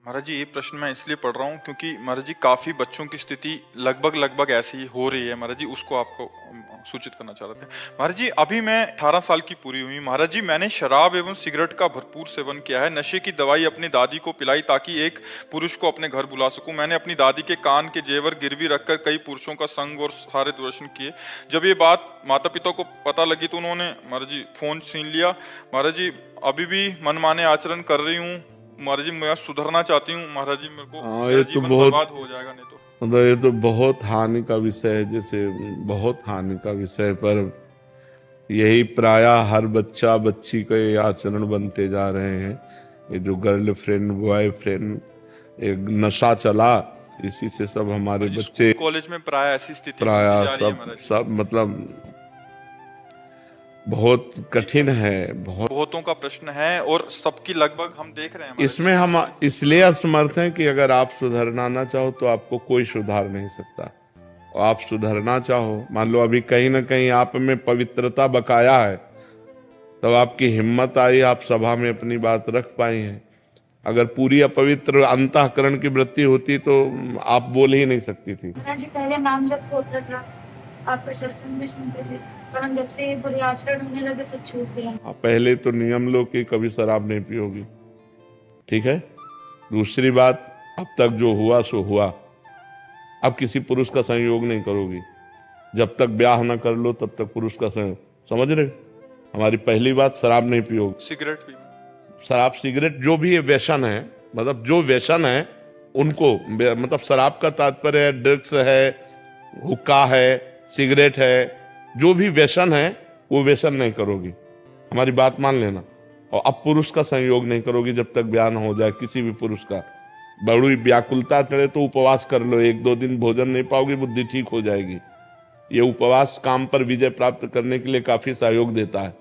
महाराज जी, ये प्रश्न मैं इसलिए पढ़ रहा हूँ क्योंकि महाराज जी काफी बच्चों की स्थिति लगभग ऐसी हो रही है महाराज जी, उसको आपको सूचित करना चाह रहे थे। महाराज जी, अभी मैं 18 साल की पूरी हुई। महाराज जी, मैंने शराब एवं सिगरेट का भरपूर सेवन किया है। नशे की दवाई अपनी दादी को पिलाई ताकि एक पुरुष को अपने घर बुला सकूं। मैंने अपनी दादी के कान के जेवर गिरवी रखकर कई पुरुषों का संग और सारे दूरदर्शन किए। जब ये बात माता पिता को पता लगी तो उन्होंने महाराज जी फोन छीन लिया। महाराज जी, अभी भी मनमाने आचरण कर रही हूँ महाराज जी, मैं सुधरना चाहती हूँ महाराज जी, मेरे को मेरा ये तो जीवन बहुत बर्बाद हो जाएगा नहीं तो। मतलब ये तो बहुत हानि का विषय है, जैसे बहुत हानि का विषय। पर यही प्रायः हर बच्चा बच्ची के आचरण बनते जा रहे हैं। ये जो गर्लफ्रेंड बॉयफ्रेंड एक नशा चला, इसी से सब हमारे बच्चे कॉलेज में प्राय ऐसी स्थिति प्रायः बनती जा रही है महाराज जी। सब मतलब बहुत कठिन है, बहुतों का प्रश्न है और सबकी लगभग हम देख रहे हैं महाराज इसमें हम इसलिए असमर्थ हैं कि अगर आप सुधरना ना चाहो तो आपको कोई सुधार नहीं सकता। और आप सुधरना चाहो, मान लो अभी कहीं ना कहीं आप में पवित्रता बकाया है, तब आपकी हिम्मत आई, आप सभा में अपनी बात रख पाई हैं। अगर पूरी अपवित्र अंतःकरण की वृत्ति होती तो आप बोल ही नहीं सकती थी। जी पहले नाम जब होता था, आपका सत्संग भी सुनते थे, पर जब से ये बुरे आचरण होने लगे सब छूट गया। पहले तो नियम लो कि कभी शराब नहीं पियोगी, ठीक है। दूसरी बात, अब तक जो हुआ सो हुआ, अब किसी पुरुष का संयोग नहीं करोगी। जब तक ब्याह ना कर लो तब तक पुरुष का संयोग, समझ रहे। हमारी पहली बात, शराब नहीं पियोगी। सिगरेट भी, शराब सिगरेट जो भी व्यसन है, मतलब जो व्यसन है उनको, मतलब शराब का तात्पर्य है ड्रग्स है, हुक्का है, सिगरेट है, जो भी व्यसन है वो व्यसन नहीं करोगी। हमारी बात मान लेना। और अब पुरुष का संयोग नहीं करोगी जब तक ब्याह न हो जाए किसी भी पुरुष का। बड़ी व्याकुलता चढ़े तो उपवास कर लो, 1-2 दिन भोजन नहीं पाओगी, बुद्धि ठीक हो जाएगी। ये उपवास काम पर विजय प्राप्त करने के लिए काफी सहयोग देता है।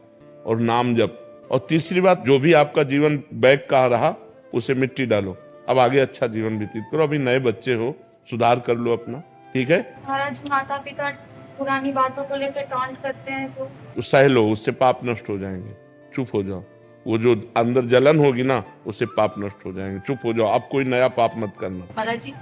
और नाम जप। और तीसरी बात, जो भी आपका जीवन बैक का रहा उसे मिट्टी डालो, अब आगे अच्छा जीवन व्यतीत करो। अभी नए बच्चे हो, सुधार कर लो अपना, ठीक है। महाराज, माता पिता पुरानी बातों को लेकर टॉन्ट करते हैं तो सह लो, उससे पाप नष्ट हो जाएंगे। चुप हो जाओ, वो जो अंदर जलन होगी ना, उससे पाप नष्ट हो जाएंगे। चुप हो जाओ, अब कोई नया पाप मत करना। महाराज जी,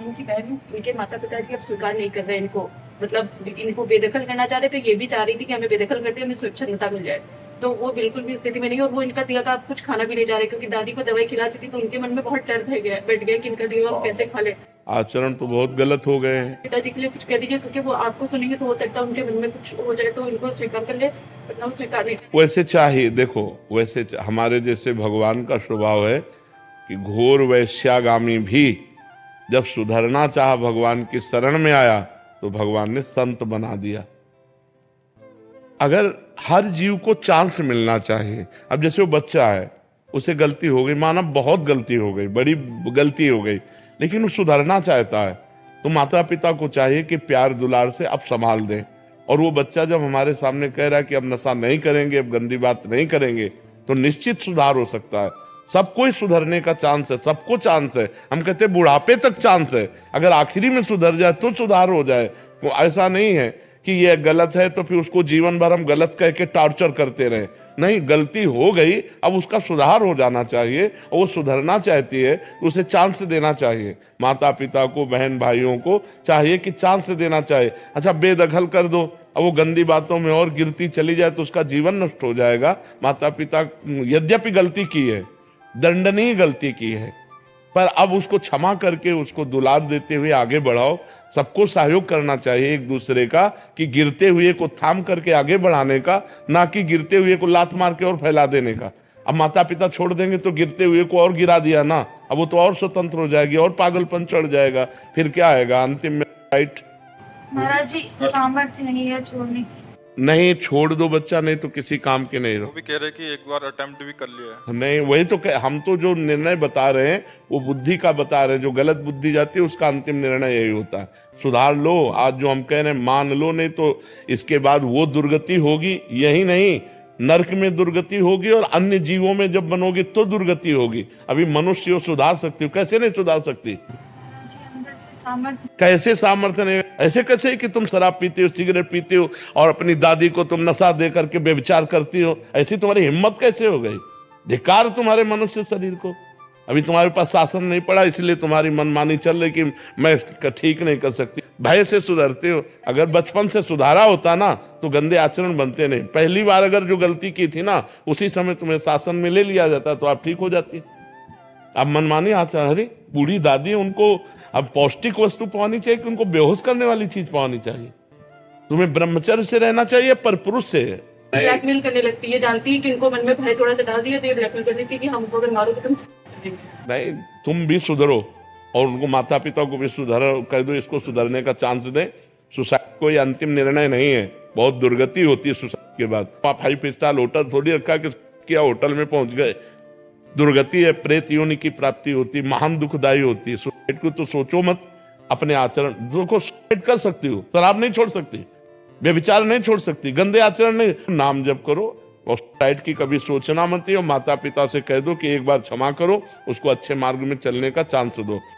इनकी बहन, इनके माता पिता जी अब स्वीकार नहीं कर रहे इनको, मतलब इनको बेदखल करना चाह रहे, तो ये भी चाह रही थी कि हमें बेदखल करते हमें स्वच्छंदता मिल जाए, तो वो बिल्कुल भी स्थिति में नहीं। और वो इनका दिया का कुछ खाना भी नहीं जा रहे, क्योंकि दादी को दवाई खिलाती थी तो उनके मन में बहुत डर बैठ गया कि इनका दिया वो कैसे खा ले। आचरण तो बहुत गलत हो गए हैं। पिताजी के लिए कुछ कह दीजिए, क्योंकि वो आपको सुनेंगे तो हो सकता है उनके मन में कुछ हो जाए, तो इनको स्वीकार कर ले, वरना वो स्वीकार नहीं। वैसे चाहिए, देखो वैसे हमारे जैसे भगवान का स्वभाव है कि घोर वैश्यागामी भी जब सुधरना चाहा, भगवान की शरण में आया तो भगवान ने संत बना दिया। अगर हर जीव को चांस मिलना चाहिए। अब जैसे वो बच्चा है, उसे गलती हो गई, माना बहुत गलती हो गई, बड़ी गलती हो गई, लेकिन वो सुधरना चाहता है, तो माता पिता को चाहिए कि प्यार दुलार से अब संभाल दें। और वो बच्चा जब हमारे सामने कह रहा है कि अब नशा नहीं करेंगे, अब गंदी बात नहीं करेंगे, तो निश्चित सुधार हो सकता है। सबको ही सुधरने का चांस है, सबको चांस है। हम कहते हैं बुढ़ापे तक चांस है, अगर आखिरी में सुधर जाए तो सुधार हो जाए। तो ऐसा नहीं है कि ये गलत है तो फिर उसको जीवन भर हम गलत कह के टॉर्चर करते रहे। नहीं, गलती हो गई, अब उसका सुधार हो जाना चाहिए, और वो सुधरना चाहती है तो उसे चांस देना चाहिए। माता पिता को, बहन भाइयों को चाहिए कि चांस देना चाहिए। अच्छा, बेदखल कर दो, अब वो गंदी बातों में और गिरती चली जाए तो उसका जीवन नष्ट हो जाएगा। माता पिता यद्यपि गलती की है, दंडनीय गलती की है, पर अब उसको क्षमा करके उसको दुलार देते हुए आगे बढ़ाओ। सबको सहयोग करना चाहिए एक दूसरे का, कि गिरते हुए को थाम करके आगे बढ़ाने का, ना कि गिरते हुए को लात मार के और फैला देने का। अब माता पिता छोड़ देंगे तो गिरते हुए को और गिरा दिया ना, अब वो तो और स्वतंत्र हो जाएगी और पागलपन चढ़ जाएगा, फिर क्या आएगा अंतिम में, राइट। महाराज जी सामर्थ्य नहीं है छोड़ने की। नहीं, छोड़ दो बच्चा, नहीं तो किसी काम के नहीं रहो। वो भी कह रहे कि एक बार अटेम्प्ट भी कर लिया है। नहीं, वही तो हम तो जो निर्णय बता रहे हैं वो बुद्धि का बता रहे हैं। जो गलत बुद्धि जाती है उसका अंतिम निर्णय यही होता है। सुधार लो, आज जो हम कह रहे हैं मान लो, नहीं तो इसके बाद वो दुर्गति होगी। यही नहीं, नरक में दुर्गति होगी और अन्य जीवों में जब बनोगी तो दुर्गति होगी। अभी मनुष्य हो सुधार सकती हो, कैसे नहीं सुधार सकती? कैसे सामर्थ्य नहीं? ऐसे कैसे कि तुम शराब पीते हो, सिगरेट पीते हो और अपनी दादी को तुम नशा दे करके व्यभिचार करती हो? ऐसी तुम्हारी हिम्मत कैसे हो गई? धिक्कार तुम्हारे मनुष्य शरीर को। अभी तुम्हारे पास शासन नहीं पड़ा, इसलिए तुम्हारी मनमानी चल रही कि मैं ठीक नहीं कर सकती। भय से सुधरते हो। अगर बचपन से सुधारा होता ना तो गंदे आचरण बनते नहीं। पहली बार अगर जो गलती की थी ना उसी समय तुम्हें शासन में ले लिया जाता तो आप ठीक हो जाती। अब मनमानी आचरण, अरे बूढ़ी दादी, उनको अब पौष्टिक वस्तु पानी चाहिए कि उनको बेहोश करने वाली चीज पानी चाहिए? तुम्हें ब्रह्मचर्य से रहना चाहिए, पर पुरुष से। ब्लैकमेल करने लगती है, जानती है कि इनको मन में भय थोड़ा सा डाल दिया तो ये ब्लैकमेल कर देती है कि हमको अगर मारो तो तुम कर देंगे। नहीं, तुम भी सुधरो और उनको माता पिता को भी सुधारो, कह दो इसको सुधरने का चांस दें। सुसाइड कोई अंतिम निर्णय नहीं है, बहुत दुर्गति होती है सुसाइड के बाद। आप 5 स्टार होटल थोड़ी रखा कि क्या होटल में पहुंच गए। दुर्गति है, प्रेत योनि की प्राप्ति होती, महान दुखदायी होती है। सुसाइड को तो सोचो मत। अपने आचरण को सुसाइड कर सकती हो, शराब नहीं छोड़ सकती, व्यभिचार नहीं छोड़ सकती, गंदे आचरण नहीं, नाम जप करो और सुसाइड की कभी सोचना मत। और माता पिता से कह दो कि एक बार क्षमा करो, उसको अच्छे मार्ग में चलने का चांस दो।